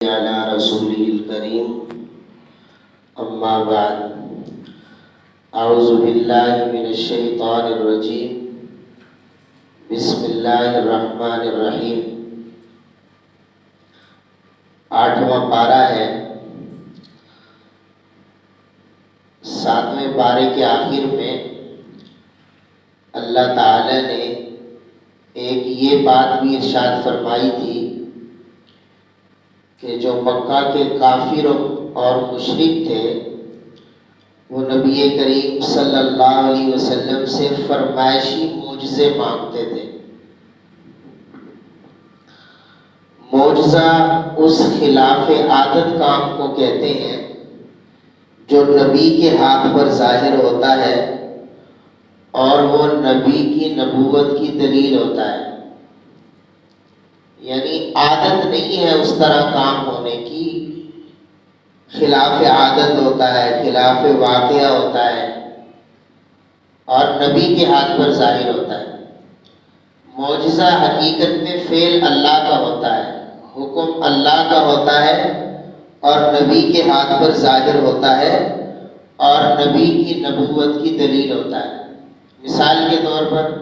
على رسوله الكريم أما بعد أعوذ بالله من الشيطان الرجيم بسم اللہ الرحمن الرحیم۔ 8واں پارہ ہے۔ 7ویں پارے کے آخر میں اللہ تعالی نے ایک یہ بات بھی ارشاد فرمائی تھی کہ جو مکہ کے کافر اور مشرک تھے وہ نبی کریم صلی اللہ علیہ وسلم سے فرمائشی معجزے مانگتے تھے۔ معجزہ اس خلاف عادت کام کو کہتے ہیں جو نبی کے ہاتھ پر ظاہر ہوتا ہے اور وہ نبی کی نبوت کی دلیل ہوتا ہے، یعنی عادت نہیں ہے اس طرح کام ہونے کی، خلاف عادت ہوتا ہے، خلاف واقعہ ہوتا ہے اور نبی کے ہاتھ پر ظاہر ہوتا ہے۔ معجزہ حقیقت میں فعل اللہ کا ہوتا ہے، حکم اللہ کا ہوتا ہے اور نبی کے ہاتھ پر ظاہر ہوتا ہے اور نبی کی نبوت کی دلیل ہوتا ہے۔ مثال کے طور پر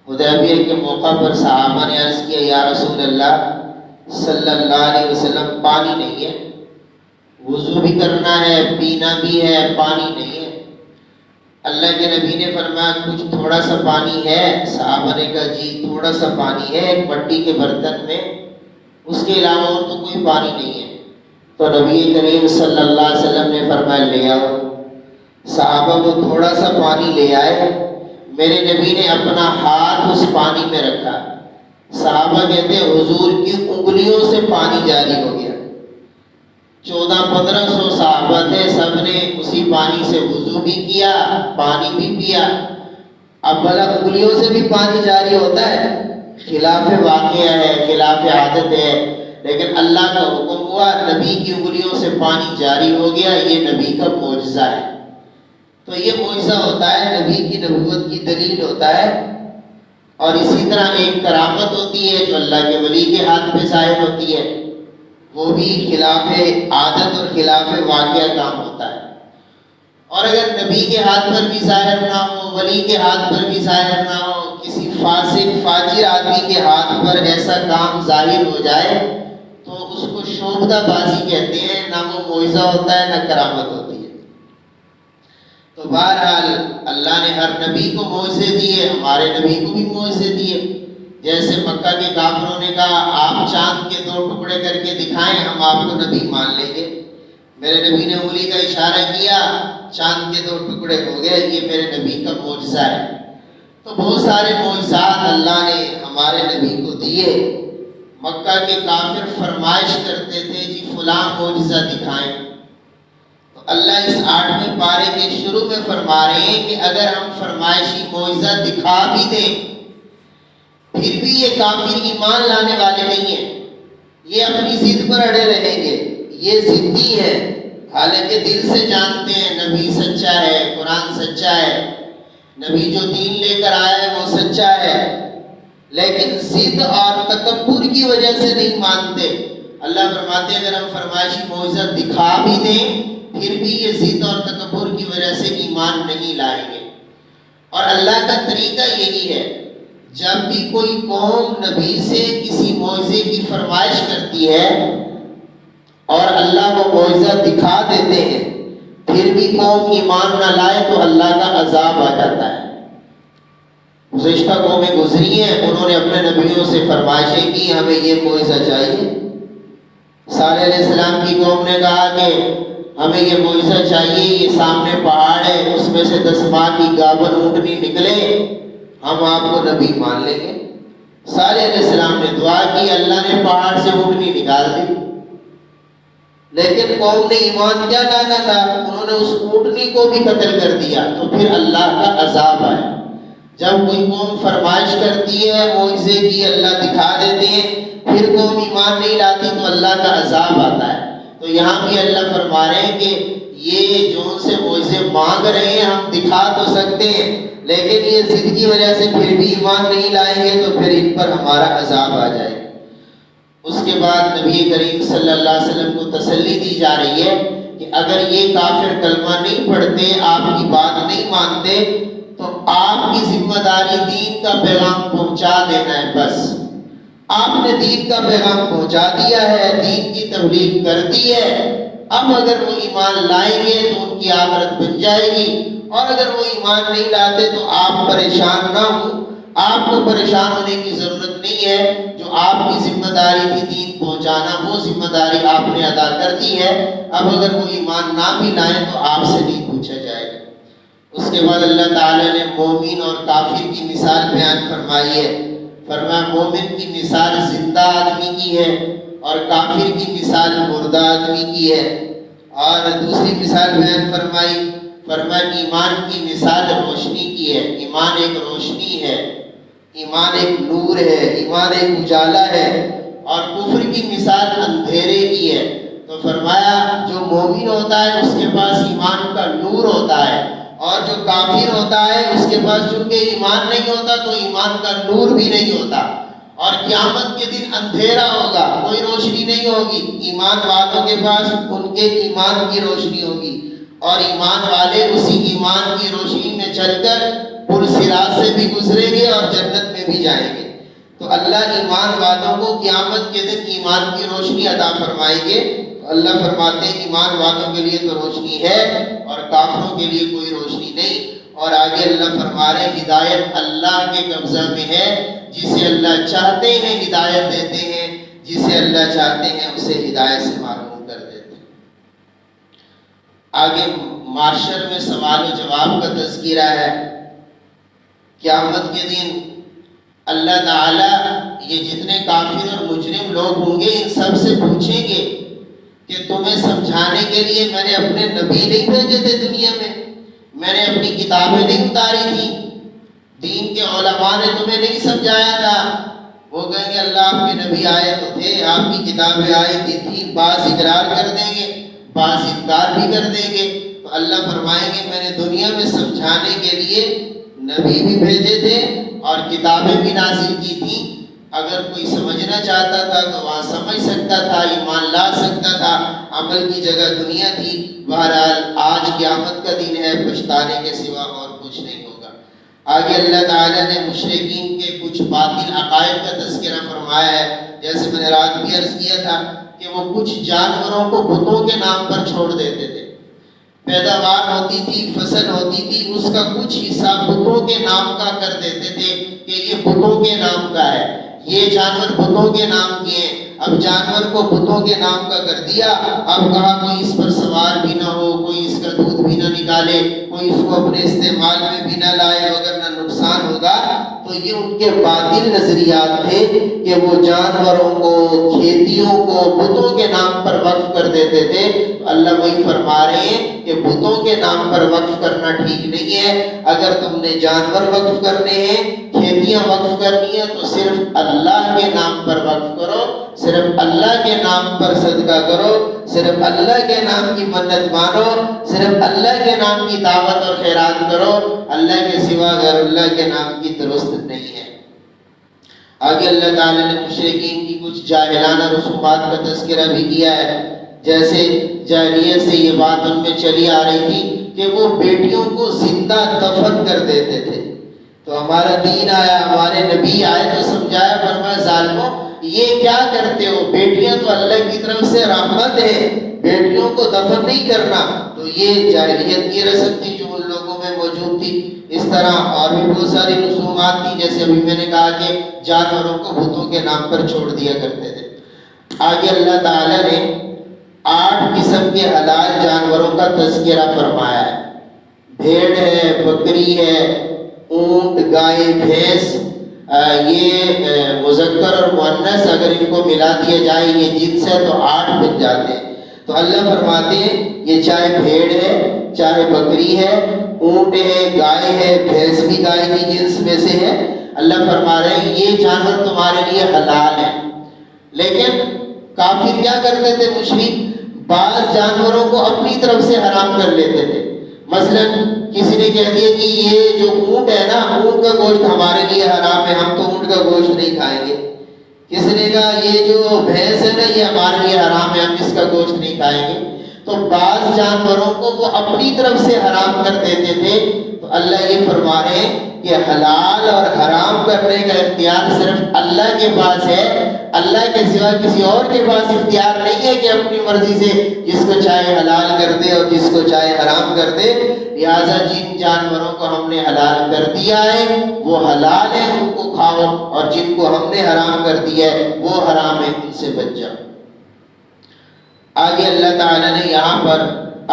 حدیبیہ کے موقع پر صحابہ نے عرض کیا، یا رسول اللہ صلی اللہ علیہ وسلم پانی نہیں ہے، وضو بھی کرنا ہے، پینا بھی ہے، پانی نہیں ہے۔ اللہ کے نبی نے فرمایا کچھ تھوڑا سا پانی ہے؟ صحابہ نے کہا جی تھوڑا سا پانی ہے ایک مٹی کے برتن میں، اس کے علاوہ اور تو کوئی پانی نہیں ہے۔ تو نبی کریم صلی اللہ علیہ وسلم نے فرمایا لے آؤ۔ صحابہ وہ تھوڑا سا پانی لے آئے، میرے نبی نے اپنا ہاتھ اس پانی میں رکھا، صحابہ کہتے ہیں حضور کی انگلیوں سے پانی جاری ہو گیا۔ 1400-1500 صحابہ تھے، سب نے اسی پانی سے وضو بھی کیا، پانی بھی پیا۔ اب بھلا انگلیوں سے بھی پانی جاری ہوتا ہے؟ خلاف واقعہ ہے، خلاف عادت ہے، لیکن اللہ کا حکم ہوا، نبی کی انگلیوں سے پانی جاری ہو گیا، یہ نبی کا معجزہ ہے۔ تو یہ معجزہ ہوتا ہے، نبی کی نبوت کی دلیل ہوتا ہے۔ اور اسی طرح ایک کرامت ہوتی ہے جو اللہ کے ولی کے ہاتھ پہ ظاہر ہوتی ہے، وہ بھی خلاف عادت اور خلاف واقعہ کام ہوتا ہے۔ اور اگر نبی کے ہاتھ پر بھی ظاہر نہ ہو، ولی کے ہاتھ پر بھی ظاہر نہ ہو، کسی فاسق فاجر آدمی کے ہاتھ پر ایسا کام ظاہر ہو جائے تو اس کو شوبدہ بازی کہتے ہیں، نہ وہ معجزہ ہوتا ہے نہ کرامت ہوتی ہے۔ تو بہرحال اللہ نے ہر نبی کو معجزے دیے، ہمارے نبی کو بھی معجزے دیے۔ جیسے مکہ کے کافروں نے کہا آپ چاند کے 2 ٹکڑے کر کے دکھائیں ہم آپ کو نبی مان لیں گے، میرے نبی نے انگلی کا اشارہ کیا، چاند کے 2 ٹکڑے ہو گئے، یہ میرے نبی کا معجزہ ہے۔ تو بہت سارے معجزات اللہ نے ہمارے نبی کو دیے۔ مکہ کے کافر فرمائش کرتے تھے جی فلاں معجزہ دکھائیں، تو اللہ اس 8ویں پارے کے شروع میں فرما رہے ہیں کہ اگر ہم فرمائشی معجزہ دکھا بھی دیں پھر بھی یہ کافر ایمان لانے والے نہیں ہیں، یہ اپنی ضد پر اڑے رہیں گے، یہ ضدی ہے، حالانکہ دل سے جانتے ہیں نبی سچا ہے، قرآن سچا ہے، نبی جو دین لے کر آیا ہے وہ سچا ہے، لیکن ضد اور تکبر کی وجہ سے نہیں مانتے۔ اللہ فرماتے ہیں اگر ہم فرمائشی معجزہ دکھا بھی دیں پھر بھی یہ ضد اور تکبر کی وجہ سے ایمان نہیں لائیں گے۔ اور اللہ کا طریقہ یہی ہے، جب بھی کوئی قوم نبی سے کسی معجزے کی فرمائش کرتی ہے اور اللہ وہ معجزہ دکھا دیتے ہیں پھر بھی قوم ایمان نہ لائے تو اللہ کا عذاب آ جاتا ہے۔ گزشتہ قومیں گزری ہیں، انہوں نے اپنے نبیوں سے فرمائشیں کی ہمیں یہ معجزہ چاہیے۔ صالح علیہ السلام کی قوم نے کہا کہ ہمیں یہ معجزہ چاہیے، یہ سامنے پہاڑ ہے اس میں سے 10 ماہ کی گابن اونٹنی نکلے ہم آپ کو نبی مان لیں گے۔ صالح علیہ السلام نے دعا کی، اللہ نے پہاڑ سے اونٹنی نکال دی، لیکن قوم نے ایمان کیا لانا تھا، انہوں نے اس اونٹنی کو بھی قتل کر دیا، تو پھر اللہ کا عذاب آیا۔ جب کوئی قوم فرمائش کرتی ہے معجزے کی، اللہ دکھا دیتے ہیں، پھر قوم ایمان نہیں لاتی تو اللہ کا عذاب آتا ہے۔ تو یہاں بھی اللہ فرما رہے ہیں کہ یہ جو ان سے معجزے مانگ رہے ہیں ہم دکھا تو سکتے ہیں، لیکن یہ ضد کی وجہ سے پھر بھی ایمان نہیں لائیں گے تو پھر ان پر ہمارا عذاب آ جائے گا۔ اس کے بعد نبی کریم صلی اللہ علیہ وسلم کو تسلی دی جا رہی ہے کہ اگر یہ کافر کلمہ نہیں پڑھتے، آپ کی بات نہیں مانتے، تو آپ کی ذمہ داری دین کا پیغام پہنچا دینا ہے۔ بس آپ نے دین کا پیغام پہنچا دیا ہے، دین کی تبلیغ کر دی ہے۔ اب اگر وہ ایمان لائیں گے تو ان کی آخرت بن جائے گی، اور اگر وہ ایمان نہیں لاتے تو آپ پریشان نہ ہوں۔ آپ کو پریشان ہونے کی ضرورت نہیں ہے، جو آپ کی ذمہ داری تھی دین پہنچانا، وہ ذمہ داری آپ نے ادا کر دی ہے۔ اب اگر وہ ایمان نہ بھی لائیں تو آپ سے نہیں پوچھا جائے گا۔ اس کے بعد اللہ تعالیٰ نے مومن اور کافر کی مثال بیان فرمائی ہے۔ فرمایا مومن کی مثال زندہ آدمی کی ہے اور کافر کی مثال مردہ آدمی کی ہے۔ اور دوسری مثال بیان فرمایا ایمان کی مثال روشنی کی ہے۔ ایمان ایک روشنی ہے، ایمان ایک نور ہے، ایمان ایک اجالا ہے، اور کفر کی مثال اندھیرے کی ہے۔ تو فرمایا جو مومن ہوتا ہے اس کے پاس ایمان کا نور ہوتا ہے، اور جو کافر ہوتا ہے اس کے پاس چونکہ ایمان نہیں ہوتا تو ایمان کا نور بھی نہیں ہوتا، اور قیامت کے دن اندھیرا ہوگا، کوئی روشنی نہیں ہوگی۔ ایمان والوں کے پاس ان کے ایمان کی روشنی ہوگی، اور ایمان والے اسی ایمان کی روشنی میں چل کر پرصراط سے بھی گزریں گے اور جنت میں بھی جائیں گے۔ تو اللہ ایمان والوں کو قیامت کے دن ایمان کی روشنی عطا فرمائیں گے۔ اللہ فرماتے ہیں ایمان والوں کے لیے تو روشنی ہے اور کافروں کے لیے کوئی روشنی نہیں۔ اور آگے اللہ فرما رہے ہیں ہدایت اللہ کے قبضہ میں ہے، جسے اللہ چاہتے ہیں ہدایت دیتے ہیں، جسے اللہ چاہتے ہیں اسے ہدایت سے معلوم کر دیتے ہیں۔ آگے معاشر میں سوال و جواب کا تذکرہ ہے۔ قیامت کے دن اللہ تعالیٰ یہ جتنے کافر اور مجرم لوگ ہوں گے ان سب سے پوچھیں گے کہ تمہیں سمجھانے کے لیے میں نے اپنے نبی نہیں بھیجے تھے دنیا میں نے اپنی کتابیں نہیں اتاری تھی، دین کے علماء نے تمہیں نہیں سمجھایا تھا؟ وہ کہیں گے اللہ آپ کے نبی آئے تو تھے، آپ کی کتابیں آئی تھی، بعض اقرار کر دیں گے، بعض انکار بھی کر دیں گے۔ تو اللہ فرمائیں گے میں نے دنیا میں سمجھانے کے لیے نبی بھی بھیجے تھے اور کتابیں بھی نازل کی تھی۔ اگر کوئی سمجھنا چاہتا تھا تو وہاں سمجھ سکتا تھا، ایمان لا سکتا تھا، عمل کی جگہ دنیا تھی۔ بہرحال آج قیامت کا دن ہے، پچھتانے کے سوا اور کچھ نہیں ہوگا۔ آگے اللہ تعالیٰ نے مشرکین کے کچھ باطل عقائد کا تذکرہ فرمایا ہے۔ جیسے میں نے رات بھی عرض کیا تھا کہ وہ کچھ جانوروں کو بتوں کے نام پر چھوڑ دیتے تھے۔ پیداوار ہوتی تھی، فصل ہوتی تھی، اس کا کچھ حصہ بتوں کے نام کا کر دیتے تھے کہ یہ بتوں کے نام کا ہے، یہ جانور بتوں کے نام کے ہیں۔ اب جانور کو بتوں کے نام کا کر دیا، اب کہا کوئی اس پر سوار بھی نہ ہو، کوئی اس کا دودھ بھی نہ نکالے، کوئی اس کو اپنے استعمال میں بھی نہ لائے وگرنہ نقصان ہوگا۔ تو یہ ان کے باطل نظریات تھے کہ وہ جانوروں کو، کھیتیوں کو بتوں کے نام پر وقف کر دیتے تھے۔ اللہ وہی فرما رہے ہیں کہ بتوں کے نام پر وقف کرنا ٹھیک نہیں ہے۔ اگر تم نے جانور وقف کرنے ہیں، کھیتیاں وقف کرنی ہیں تو صرف اللہ کے نام پر وقف کرو، صرف اللہ کے نام پر صدقہ کرو، صرف اللہ کے نام کی منت مانو، صرف اللہ کے نام کی دعوت اور خیرات کرو، اللہ کے سوا غیر اللہ کے نام کی درست نہیں ہے۔ آگے اللہ تعالیٰ نے مشرکین کی کچھ جاہلانہ رسومات کا تذکرہ بھی کیا ہے۔ جیسے جاہلیت سے یہ بات ان میں چلی آ رہی تھی کہ وہ بیٹیوں کو زندہ دفن کر دیتے تھے۔ تو ہمارا دین آیا، ہمارے نبی آئے تو سمجھایا، فرمایا ظالموں یہ کیا کرتے ہو؟ بیٹیاں تو اللہ کی طرف سے رحمت ہے، بیٹیوں کو دفن نہیں کرنا۔ تو یہ جاہلیت کی رسم تھی جو ان لوگوں میں موجود تھی۔ اس طرح اور بھی بہت ساری رسومات تھی، جیسے ابھی میں نے کہا کہ جانوروں کو بتوں کے نام پر چھوڑ دیا کرتے تھے۔ آگے اللہ تعالیٰ نے 8 قسم کے حلال جانوروں کا تذکرہ فرمایا ہے۔ بھیڑ ہے، بکری ہے، اونٹ، گائے، بھینس، یہ مذکر اور مؤنث اگر ان کو ملا دیا جائے یہ جنس ہے تو 8 بن جاتے ہیں۔ تو اللہ فرماتے ہیں یہ چاہے بھیڑ ہے، چاہے بکری ہے، اونٹ ہے، گائے ہے، بھینس بھی گائے کی جنس میں سے ہے، اللہ فرما رہے ہیں یہ جانور تمہارے لیے حلال ہے۔ لیکن کافر کیا کرتے تھے مشرک؟ بعض جانوروں کو اپنی طرف سے حرام کر لیتے تھے۔ مثلا کسی نے کہہ دیا کہ یہ جو اونٹ ہے نا، اونٹ کا گوشت ہمارے لیے حرام ہے، ہم تو اونٹ کا گوشت نہیں کھائیں گے۔ کسی نے کہا یہ جو بھینس ہے نا یہ ہمارے لیے حرام ہے، ہم اس کا گوشت نہیں کھائیں گے۔ تو بعض جانوروں کو وہ اپنی طرف سے حرام کر دیتے تھے۔ تو اللہ یہ فرما رہے ہیں کہ حلال اور حرام کرنے کا اختیار صرف اللہ کے پاس ہے، اللہ کے سوا کسی اور کے پاس اختیار نہیں ہے کہ اپنی مرضی سے جس کو چاہے حلال کر دے اور جس کو چاہے حرام کر دے۔ لہٰذا جن جانوروں کو ہم نے حلال کر دیا ہے وہ حلال ہے، ان کو کھاؤ، اور جن کو ہم نے حرام کر دیا ہے وہ حرام ہے، ان سے بچ جاؤ۔ آگے اللہ تعالیٰ نے یہاں پر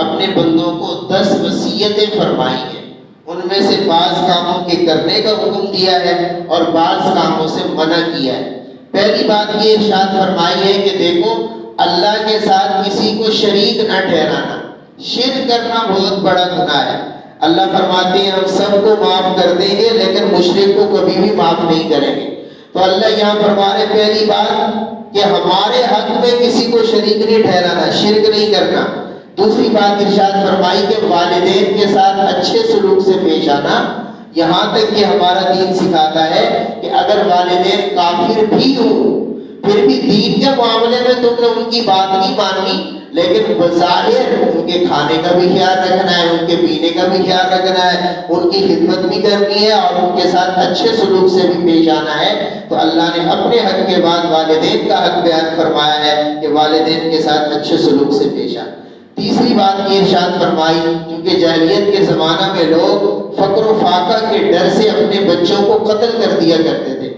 اپنے بندوں کو 10 وصیتیں فرمائی ہیں، ان میں سے بعض کاموں کے کرنے کا حکم دیا ہے اور بعض کاموں سے منع کیا ہے۔ پہلی بات یہ ارشاد فرمائی ہے کہ دیکھو اللہ کے ساتھ کسی کو شریک نہ ٹھہرانا، شرک کرنا بہت بڑا گناہ ہے۔ اللہ فرماتے ہیں ہم سب کو معاف کر دیں گے لیکن مشرک کو کبھی بھی معاف نہیں کریں گے۔ تو اللہ یہاں فرما رہے پہلی بات کہ ہمارے حق میں کسی کو شریک نہیں ٹھہرانا، شرک نہیں کرنا۔ دوسری بات ارشاد فرمائی کہ والدین کے ساتھ اچھے سلوک سے پیش آنا، یہاں تک کہ ہمارا دین سکھاتا ہے کہ اگر والدین کافر بھی ہوں پھر بھی دین کے معاملے میں تم نے ان کی بات نہیں ماننی، لیکن بظاہر ان کے کھانے کا بھی خیال رکھنا ہے، ان کے پینے کا بھی خیال رکھنا ہے، ان کی خدمت بھی کرنی ہے اور ان کے ساتھ اچھے سلوک سے بھی پیش آنا ہے۔ تو اللہ نے اپنے حق کے بعد والدین کا حق بیان فرمایا ہے کہ والدین کے ساتھ اچھے سلوک سے پیش آنا۔ تیسری بات یہ ارشاد فرمائی کیونکہ جاہلیت کے زمانہ میں لوگ فقر و فاقہ کے ڈر سے اپنے بچوں کو قتل کر دیا کرتے تھے۔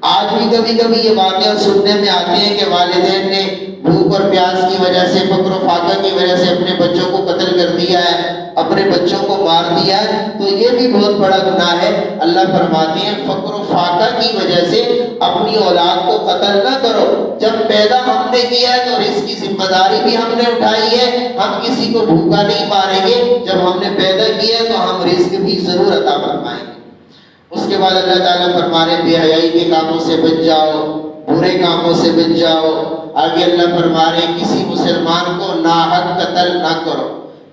آج بھی کبھی کبھی یہ واقعہ سننے میں آتے ہیں کہ والدین نے بھوک اور پیاس کی وجہ سے، فقر و فاقہ کی وجہ سے اپنے بچوں کو قتل کر دیا ہے، اپنے بچوں کو مار دیا ہے، تو یہ بھی بہت بڑا گناہ ہے۔ اللہ فرماتے ہیں فقر و فاقہ کی وجہ سے اپنی اولاد کو قتل نہ کرو، جب پیدا ہم نے کیا ہے تو رزق کی ذمہ داری بھی ہم نے اٹھائی ہے، ہم کسی کو بھوکا نہیں ماریں گے، جب ہم نے پیدا کیا ہے تو ہم رزق بھی ضرور عطا فرمائیں گے۔ اس کے بعد اللہ تعالیٰ فرما رہے بے حیائی کے کاموں سے بچ جاؤ، برے کاموں سے بچ جاؤ۔ آگے اللہ فرما رہے کسی مسلمان کو ناحق قتل نہ کرو،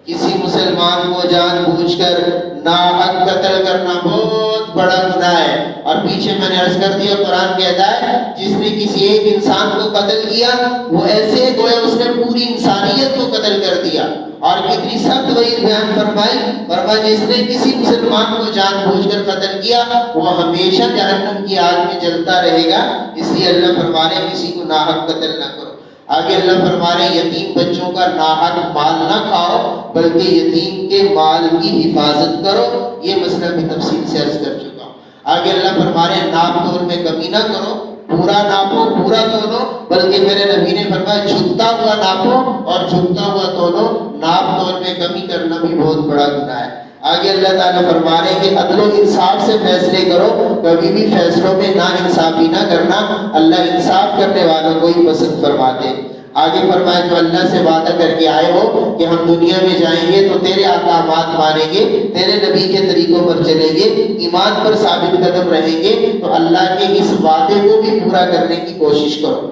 کسی مسلمان کو جان بوجھ کر ناحق قتل کرنا بہت بڑا گناہ ہے۔ اور پیچھے میں نے عرض کر دیا قرآن کہتا ہے جس نے کسی ایک انسان کو قتل کیا وہ ایسے گویا اس نے پوری انسانیت کو قتل کر دیا۔ اور کتنی سخت وعید بیان فرمائی جس نے کسی مسلمان کو جان بوجھ کر قتل کیا وہ ہمیشہ جہنم کی آگ میں جلتا رہے گا۔ اس لیے اللہ فرما رہے کسی کو ناحق قتل نہ کرو۔ آگے اللہ فرما رہے یتیم بچوں کا ناحق مال نہ کھاؤ بلکہ یتیم کے مال کی حفاظت کرو، یہ مسئلہ بھی تفصیل سے عرض کر چکا ہوں۔ آگے اللہ فرما رہے ناپ تول میں کمی نہ کرو، پورا ناپو پورا تولو، بلکہ میرے نبی نے فرمایا جھکتا ہوا ناپو اور جھکتا ہوا تولو، ناپ تول میں کمی کرنا بھی بہت بڑا گناہ ہے۔ آگے اللہ تعالیٰ فرما رہے ہیں کہ عدل و انصاف سے فیصلے کرو، کبھی بھی فیصلوں میں نا انصافی نہ کرنا، اللہ انصاف کرنے والوں کو ہی پسند فرماتے ہیں۔ آگے فرمایا جو اللہ سے وعدہ کر کے آئے ہو کہ ہم دنیا میں جائیں گے تو تیرے احکامات مانیں گے، تیرے نبی کے طریقوں پر چلیں گے، ایمان پر ثابت قدم رہیں گے، تو اللہ کے اس وعدے کو بھی پورا کرنے کی کوشش کرو۔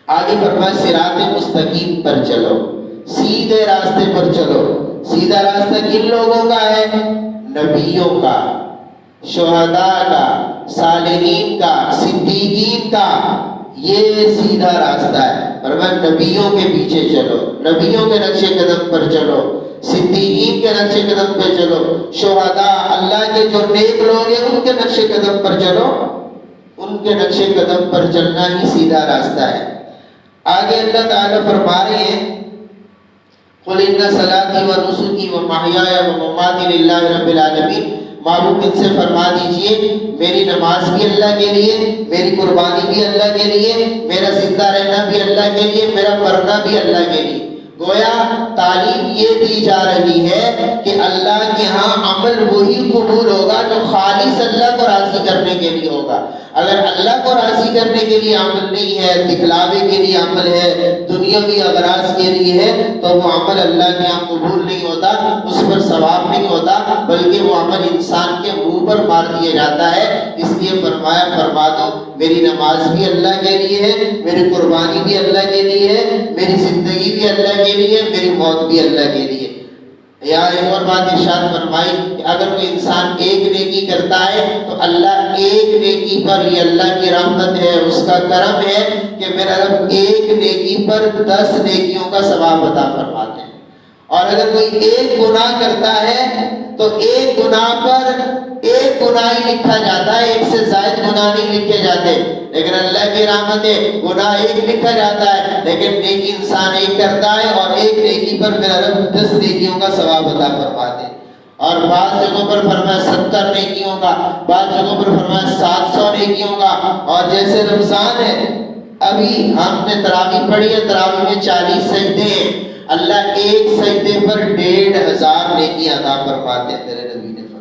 آگے فرمایا صراط مستقیم پر چلو، سیدھے راستے پر چلو۔ سیدھا راستہ کن لوگوں کا ہے؟ نبیوں کا، شہداء کا، صالحین کا، صدیقین کا، یہ سیدھا راستہ ہے۔ فرمایا نبیوں کے پیچھے چلو، نبیوں کے نقش قدم پر چلو، صدیقین کے نقش قدم پہ چلو، شہداء اللہ کے جو نیک لوگ ہیں ان کے نقش قدم پر چلو، ان کے نقش قدم پر چلنا ہی سیدھا راستہ ہے۔ آگے اللہ تعالیٰ فرما رہے ہیں قُلْ إِنَّ صَلَاتِي وَنُسُكِي وَمَحْيَايَ وَمَمَاتِي لِلَّهِ رَبِّ الْعَالَمِينَ، محبوب ان سے فرما دیجئے میری نماز بھی اللہ کے لیے، میری قربانی بھی اللہ کے لیے، میرا زندہ رہنا بھی اللہ کے لیے، میرا مرنا بھی اللہ کے لیے۔ گویا تعلیم یہ دی جا رہی ہے کہ اللہ کے ہاں عمل وہی قبول ہوگا جو خالص اللہ کو راضی کرنے کے لیے ہوگا۔ اگر اللہ کو راضی کرنے کے لیے عمل نہیں ہے، دکھلاوے کے لیے عمل ہے، دنیاوی اغراض کے لیے ہے، تو وہ عمل اللہ کے ہاں قبول نہیں ہوتا، اس پر ثواب نہیں ہوتا، بلکہ وہ عمل انسان کے منہ پر مار دیا جاتا ہے۔ اس لیے فرمایا فرما دو میری نماز بھی اللہ کے لیے ہے، میری قربانی بھی اللہ کے لیے ہے، میری زندگی بھی اللہ کے لیے، میری موت بھی اللہ کے لیے۔ یا ایک اور بات ارشاد فرمائی کہ اگر کوئی انسان ایک نیکی کرتا ہے تو اللہ ایک نیکی پر، یہ اللہ کی رحمت ہے، اس کا کرم ہے کہ میرا رب ایک نیکی پر 10 نیکیوں کا ثواب عطا فرماتے ہیں۔ اور اگر کوئی ایک گناہ کرتا ہے تو ایک گناہ پر ایک گناہ ہی لکھا جاتا ہے، ایک سے زائد گناہ نہیں لکھے جاتے، لیکن اللہ کی رحمت ہے گناہ ایک لکھا جاتا ہے لیکن نیکی انسان ایک کرتا ہے، اور ایک نیکی پر میرا رب 10 نیکیوں کا ثواب عطا فرماتے ہیں۔ اور بعض جگہوں پر فرمایا 70 نیکیوں کا، بعض جگہوں پر فرمایا 700 نیکیوں کا۔ اور جیسے رمضان ہے، ابھی ہم نے تراویح پڑھی ہے، تراویح میں 40 سجدے ہیں، اللہ ایک سجدے پر 1500 نیکی عطا فرماتے ہیں۔ میرے نبی نے فرمایا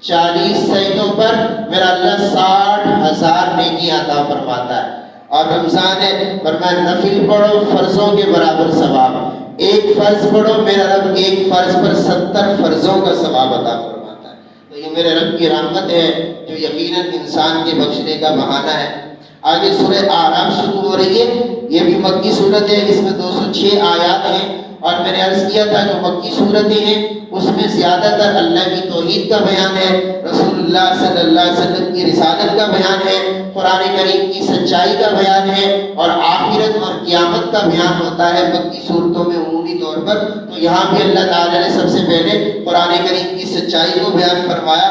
40 سجدوں پر میرا اللہ 60,000 نیکی عطا فرماتا ہے۔ اور رمضان ہے، فرمایا نفل پڑھو فرضوں کے برابر ثواب، ایک فرض پڑھو میرا رب ایک فرض پر 70 فرضوں کا ثواب عطا فرماتا ہے۔ تو یہ میرے رب کی رحمت ہے جو یقیناً انسان کے بخشنے کا بہانہ ہے۔ آگے سورہ اعراف شروع ہو رہی ہے، یہ بھی مکی صورت ہے، اس میں 206 آیات ہیں۔ اور میں نے عرض کیا تھا جو مکی صورتیں ہیں اس میں زیادہ تر اللہ کی توحید کا بیان ہے، رسول اللہ صلی اللہ علیہ وسلم کی رسالت کا بیان ہے، قرآن کریم کی سچائی کا بیان ہے، اور آخرت اور قیامت کا بیان ہوتا ہے مکی صورتوں میں عمومی طور پر۔ تو یہاں بھی اللہ تعالیٰ نے سب سے پہلے قرآن کریم کی سچائی کو بیان فرمایا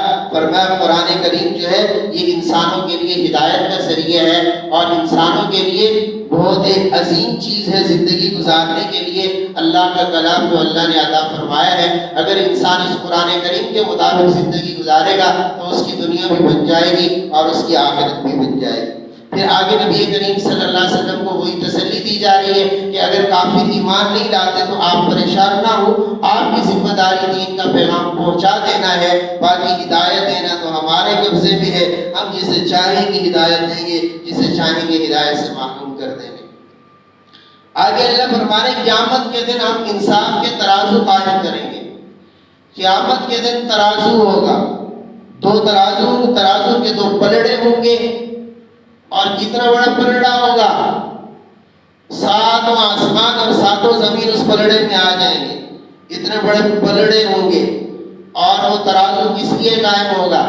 قرآن کریم جو ہے یہ انسانوں کے لیے ہدایت کا ذریعہ ہے، اور انسانوں کے لیے بہت ایک عظیم چیز ہے زندگی گزارنے کے لیے اللہ کا کلام جو اللہ نے عطا فرمایا ہے۔ اگر انسان اس قرآن کریم کے مطابق زندگی گزارے گا تو اس کی دنیا بھی بن جائے گی اور اس کی آخرت بھی بن جائے گی۔ پھر آگے نبی کریم صلی اللہ علیہ وسلم کو وہی تسلی دی جا رہی ہے کہ اگر کافر ایمان نہیں لاتے تو آپ پریشان نہ ہو، آپ کی ذمہ داری دین کا پیغام پہنچا دینا ہے، باقی ہدایت دینا تو ہمارے قبضے میں ہے، ہم جسے چاہیں گے ہدایت دیں گے، جسے چاہیں گے ہدایت سے محروم کر دیں گے۔ آگے اللہ فرمانے قیامت کے دن ہم انصاف کے ترازو قائم کریں گے۔ قیامت کے دن ترازو ہوگا، دو ترازو کے 2 پلڑے ہوں گے، اور کتنا بڑا پلڑا ہوگا، 7 آسمان اور 7 زمین اس پلڑے میں آ جائیں گے، اتنے بڑے پلڑے ہوں گے۔ اور وہ ترازو کس لیے قائم ہوگا؟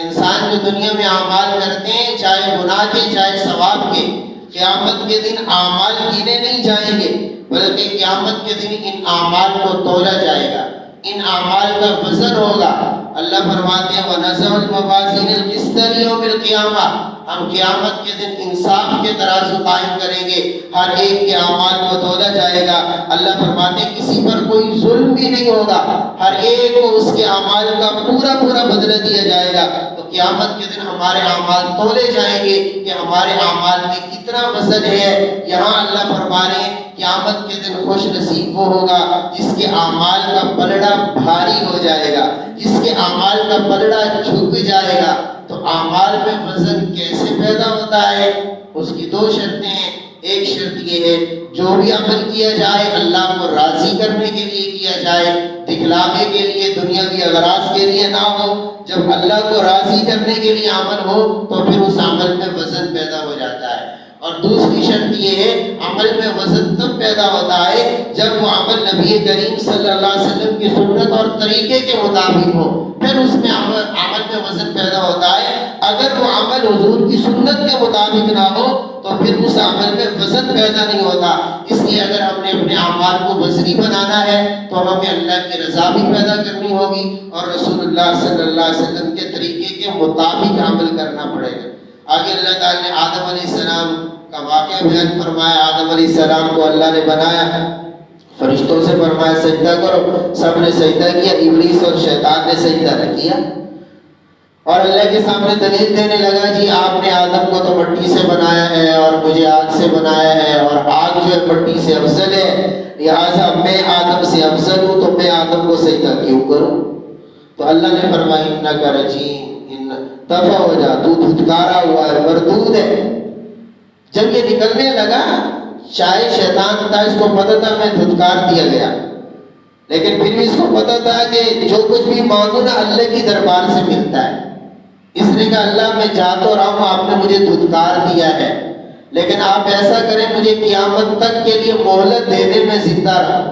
انسان جو دنیا میں اعمال کرتے ہیں چاہے گناہ کے چاہے ثواب کے، قیامت کے دن اعمال گنے نہیں جائیں گے بلکہ قیامت کے دن ان اعمال کو تولا جائے گا، ان اعمال کا وزن ہوگا۔ اللہ فرماتے ہیں وَنَزَعُ الْمَوَازِينَ الْقِسْطَ لِيَوْمِ الْقِيَامَةِ، ہم قیامت کے دن انصاف کے ترازو قائم کریں گے، ہر ایک کے اعمال کو تولا جائے گا۔ اللہ فرماتے ہیں کسی پر کوئی ظلم بھی نہیں ہوگا، ہر ایک کو اس کے اعمال کا پورا بدلہ دیا جائے گا۔ تو قیامت کے دن ہمارے اعمال تولے جائیں گے کہ ہمارے اعمال میں کتنا وزن ہے۔ یہاں اللہ فرما رہے ہیں قیامت کے دن خوش نصیب وہ ہوگا جس کے اعمال کا پلڑا بھاری ہو جائے گا، جس کے اعمال کا پلڑا جھک جائے گا۔ تو اعمال میں وزن کیسے پیدا ہوتا ہے؟ اس کی 2 شرطیں ہیں۔ ایک شرط یہ ہے جو بھی عمل کیا جائے اللہ کو راضی کرنے کے لیے کیا جائے، دکھلاوے کے لیے دنیاوی اغراض کے لیے نہ ہو۔ جب اللہ کو راضی کرنے کے لیے عمل ہو تو پھر اس عمل میں وزن پیدا ہو جاتا ہے۔ اور دوسری شرط یہ ہے عمل میں وزن تب پیدا ہوتا ہے جب وہ عمل نبی کریم صلی اللہ علیہ وسلم کی سنت اور طریقے کے مطابق ہو، پھر اس میں عمل میں وزن پیدا ہوتا ہے۔ اگر وہ عمل حضور کی سنت کے مطابق نہ ہو تو پھر اس عمل میں وزن پیدا نہیں ہوتا۔ اس لیے اگر ہم نے اپنے اعمال کو وزنی بنانا ہے تو ہمیں اللہ کی رضا بھی پیدا کرنی ہوگی اور رسول اللہ صلی اللہ علیہ وسلم کے طریقے کے مطابق عمل کرنا پڑے گا۔ آگے اللہ تعالیٰ نے آدم علیہ السلام کا واقعہ بیان فرمایا۔ آدم علیہ السلام کو اللہ نے بنایا، فرشتوں سے فرمایا سجدہ کرو، سب نے سجدہ کیا، ابلیس اور شیطان نے سجدہ نہ کیا۔ اور اللہ کے سامنے دلیل دینے لگا جی آپ نے آدم کو تو مٹی سے بنایا ہے اور مجھے آگ سے بنایا ہے، اور آگ جو ہے مٹی سے افضل ہے، لہٰذا میں آدم سے افضل ہوں تو میں آدم کو سجدہ کیوں کروں؟ تو اللہ نے فرمایا انک رجیم، دفع ہو جا، تو دھتکارا ہوا ہے، مردود ہے۔ جب یہ نکلنے لگا، چاہے شیطان تھا، اس کو پتہ تھا میں دھتکار دیا گیا، لیکن پھر بھی اس کو پتہ تھا کہ جو کچھ بھی مانگوں نا اللہ کی دربار سے ملتا ہے۔ اس نے کہا اللہ میں جا تو رہا ہوں، آپ نے مجھے دھتکار دیا ہے، لیکن آپ ایسا کریں مجھے قیامت تک کے لیے مہلت دے دیں، میں زندہ رہوں۔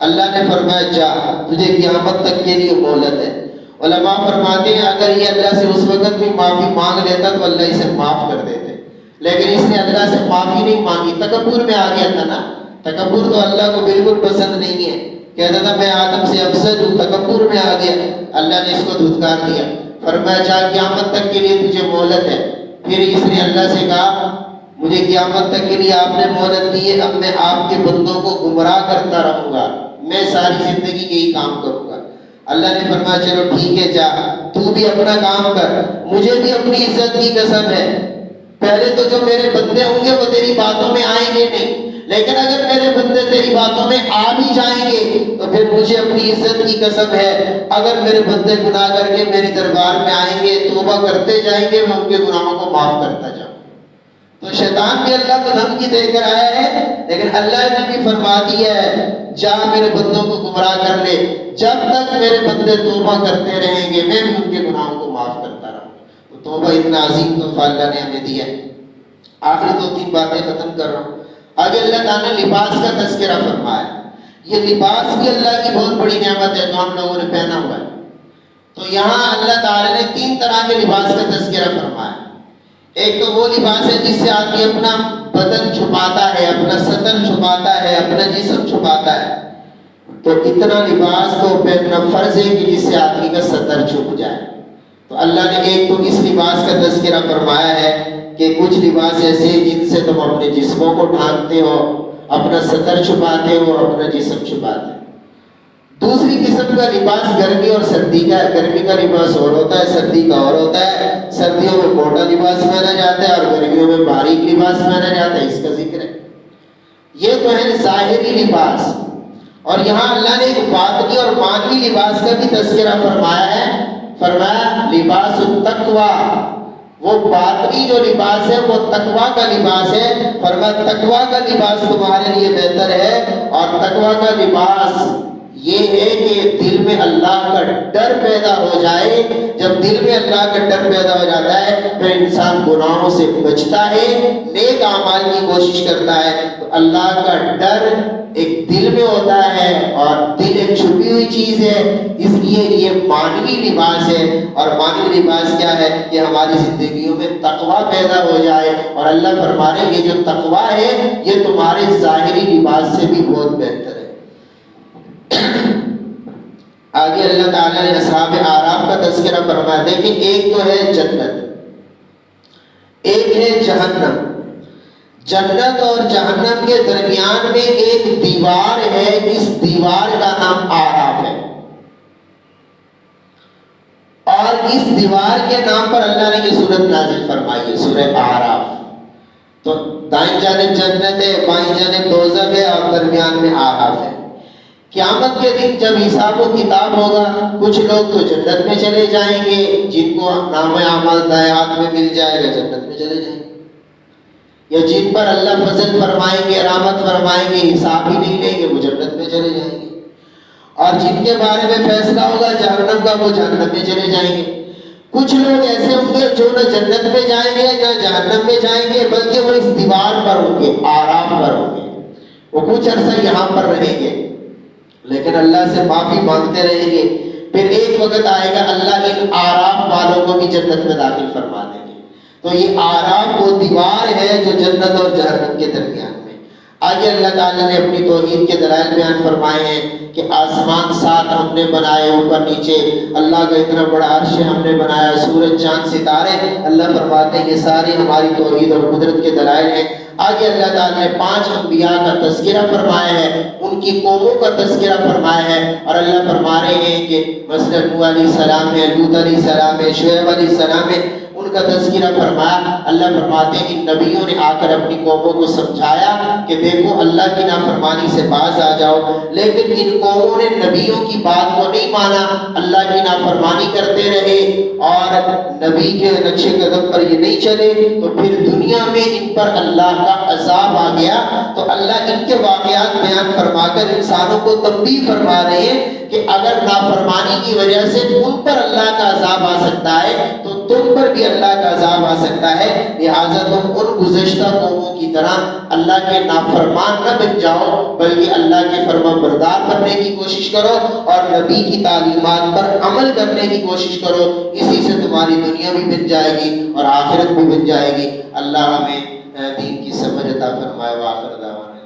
اللہ نے فرمایا جا، تجھے قیامت تک کے لیے مہلت ہے۔ علماء فرماتے ہیں اگر یہ اللہ سے اس وقت بھی معافی مانگ لیتا تو اللہ اسے معاف کر دیتے، لیکن اس نے اللہ سے معافی نہیں مانگی، تکبر میں آ گیا تھا نا۔ تکبر تو اللہ کو بالکل پسند نہیں ہے، کہتا تھا میں آدم سے افضل ہوں، تکبر میں آ گیا، اللہ نے اس کو دھتکار دیا، فرمایا جا قیامت تک کے لیے تجھے مہلت ہے۔ پھر اس نے اللہ سے کہا مجھے قیامت تک کے لیے آپ نے مہلت دی ہے، اب میں آپ کے بندوں کو گمراہ کرتا رہوں گا، میں ساری زندگی یہی کام کروں گا۔ اللہ نے فرمایا چلو ٹھیک ہے جا، تو بھی اپنا کام کر، مجھے بھی اپنی عزت کی قسم ہے، پہلے تو جو میرے بندے ہوں گے وہ تیری باتوں میں آئیں گے نہیں، لیکن اگر میرے بندے تیری باتوں میں آ بھی جائیں گے تو پھر مجھے اپنی عزت کی قسم ہے اگر میرے بندے گناہ کر کے میری دربار میں آئیں گے، توبہ کرتے جائیں گے، میں ان کے گناہوں کو معاف کرتا جاؤں۔ تو شیطان بھی اللہ کو دھمکی دے کر آیا ہے، لیکن اللہ نے بھی فرما دیا ہے جا میرے بندوں کو گمراہ کر لے، جب تک میرے بندے توبہ کرتے رہیں گے میں بھی ان کے گناہوں کو معاف کرتا رہوں گا۔ تو توبہ اتنا عظیم تحفہ اللہ نے ہمیں دیا ہے۔ آخری 2-3 باتیں ختم کر رہا ہوں۔ آگے اللہ تعالیٰ نے لباس کا تذکرہ فرمایا، یہ لباس بھی اللہ کی بہت بڑی نعمت ہے جو ہم لوگوں نے پہنا ہوا ہے۔ تو یہاں اللہ تعالیٰ نے 3 طرح کے لباس کا تذکرہ فرمایا۔ ایک تو وہ لباس ہے جس سے آدمی اپنا بدن چھپاتا ہے، اپنا سطر چھپاتا ہے، اپنا جسم چھپاتا ہے، تو اتنا لباس کو پہننا فرض ہے کہ جس سے آدمی کا سطر چھپ جائے۔ تو اللہ نے ایک تو اس لباس کا تذکرہ فرمایا ہے کہ کچھ لباس ایسے ہیں جن سے تم اپنے جسموں کو ڈھانکتے ہو، اپنا سطر چھپاتے ہو، اپنا جسم چھپاتے ہو۔ دوسری قسم کا لباس گرمی اور سردی کا ہے۔ گرمی کا لباس اور ہوتا ہے، سردی کا اور ہوتا ہے۔ سردیوں میں موٹا لباس پہنا جاتا ہے اور گرمیوں میں باریک لباس پہنا جاتا ہے، اس کا ذکر ہے۔ یہ تو ہے ظاہری لباس، اور یہاں اللہ نے ایک باطنی اور معنوی لباس کا بھی تذکرہ فرمایا ہے۔ فرمایا لباس التقویٰ، وہ باطنی جو لباس ہے وہ تقویٰ کا لباس ہے۔ فرمایا تقویٰ کا لباس تمہارے لیے بہتر ہے، اور تقویٰ کا لباس یہ ہے کہ دل میں اللہ کا ڈر پیدا ہو جائے۔ جب دل میں اللہ کا ڈر پیدا ہو جاتا ہے پھر انسان گناہوں سے بچتا ہے، نیک اعمال کی کوشش کرتا ہے۔ تو اللہ کا ڈر ایک دل میں ہوتا ہے، اور دل ایک چھپی ہوئی چیز ہے، اس لیے یہ معنوی لباس ہے۔ اور معنوی لباس کیا ہے کہ ہماری زندگیوں میں تقویٰ پیدا ہو جائے، اور اللہ فرما رہے ہیں یہ جو تقویٰ ہے یہ تمہارے ظاہری لباس سے بھی بہت بہتر ہے۔ آگے اللہ تعالیٰ نے اصحاب اعراف کا تذکرہ فرمایا۔ دیکھیں ایک تو ہے جنت، ایک ہے جہنم۔ جنت اور جہنم کے درمیان میں ایک دیوار ہے، اس دیوار کا نام اعراف ہے، اور اس دیوار کے نام پر اللہ نے یہ سورت نازل فرمائی ہے، سورہ اعراف۔ تو دائیں جانب جنت ہے، بائیں جانب دوزخ ہے، اور درمیان میں اعراف ہے۔ قیامت کے دن جب حساب و کتاب ہوگا، کچھ لوگ تو جنت میں چلے جائیں گے، جن کو نام اعمال دائیں ہاتھ میں مل جائے گا جنت میں چلے جائیں گے، یا جن پر اللہ فضل فرمائیں گے، رحمت فرمائیں گے، حساب ہی نہیں لیں گے، وہ جنت میں چلے جائیں گے، اور جن کے بارے میں فیصلہ ہوگا جہنم کا وہ جہنم میں چلے جائیں گے۔ کچھ لوگ ایسے ہوں گے جو نہ جنت میں جائیں گے نہ جہنم میں جائیں گے، بلکہ وہ اس دیوار پر ہوں گے، اعراف پر ہوں گے، وہ کچھ عرصہ یہاں پر رہیں گے لیکن اللہ سے معافی مانگتے رہیں گے۔ پھر ایک وقت آئے گا اللہ ان اعراف والوں کو بھی جنت میں داخل فرما دیں گے۔ تو یہ اعراف وہ دیوار ہے جو جنت اور جہنم کے درمیان میں۔ آگے اللہ تعالیٰ نے اپنی توحید کے دلائل بیان فرمائے ہیں کہ آسمان 7 ہم نے بنائے، اوپر نیچے اللہ کا اتنا بڑا عرش ہم نے بنایا، سورج چاند ستارے، اللہ فرماتے ہیں یہ ساری ہماری توحید اور قدرت کے دلائل ہیں۔ آگے اللہ تعالیٰ نے 5 انبیاء کا تذکرہ فرمایا ہے، ان کی قوموں کا تذکرہ فرمایا ہے، اور اللہ فرما رہے ہیں کہ مثلا نوح علیہ السلام ہے، لوط علیہ السلام ہے، شعیب علیہ السلام ہے، ان کا تذکرہ فرمایا۔ اللہ فرماتے ہیں ان نبیوں نے آ کر اپنی قوموں کو سمجھایا کہ دیکھو اللہ کی نافرمانی سے باز آ جاؤ، لیکن ان قوموں نے نبیوں کی بات کو نہیں مانا، اللہ کی نافرمانی کرتے رہے اور نبی کے نقش قدم پر یہ نہیں چلے، تو پھر دنیا میں ان پر اللہ کا عذاب آ گیا۔ تو اللہ ان کے واقعات بیان فرما کر انسانوں کو تنبیہ فرما رہے ہیں کہ اگر نافرمانی کی وجہ سے ان پر اللہ کا عذاب آ سکتا ہے تو تم پر بھی اللہ کا عذاب آ سکتا ہے، لہٰذا تم ان گزشتہ قوموں کی طرح اللہ کے نافرمان نہ بن جاؤ، بلکہ اللہ کے فرما بردار بننے کی کوشش کرو اور نبی کی تعلیمات پر عمل کرنے کی کوشش کرو، اسی سے تمہاری دنیا بھی بن جائے گی اور آخرت بھی بن جائے گی۔ اللہ ہمیں دین کی سمجھ عطا فرمائے۔ وآخر دعوانا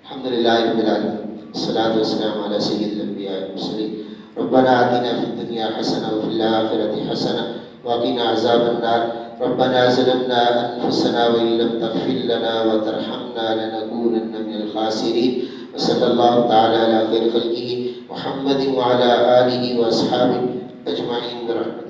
الحمدللہ رب العالمین، الصلاۃ والسلام علی سید الانبیاء والمرسلین۔ ربنا آتنا فی الدنیا حسنہ وفی الآخرۃ حسنہ وقنا عذاب النار۔ ربنا ظلمنا انفسنا وان لم تغفر لنا وترحمنا لنكونن من الخاسرین۔ وصلی اللہ تعالی علی خیر خلقہ محمد وعلی آلہ واصحابہ اجمعین برحمتک۔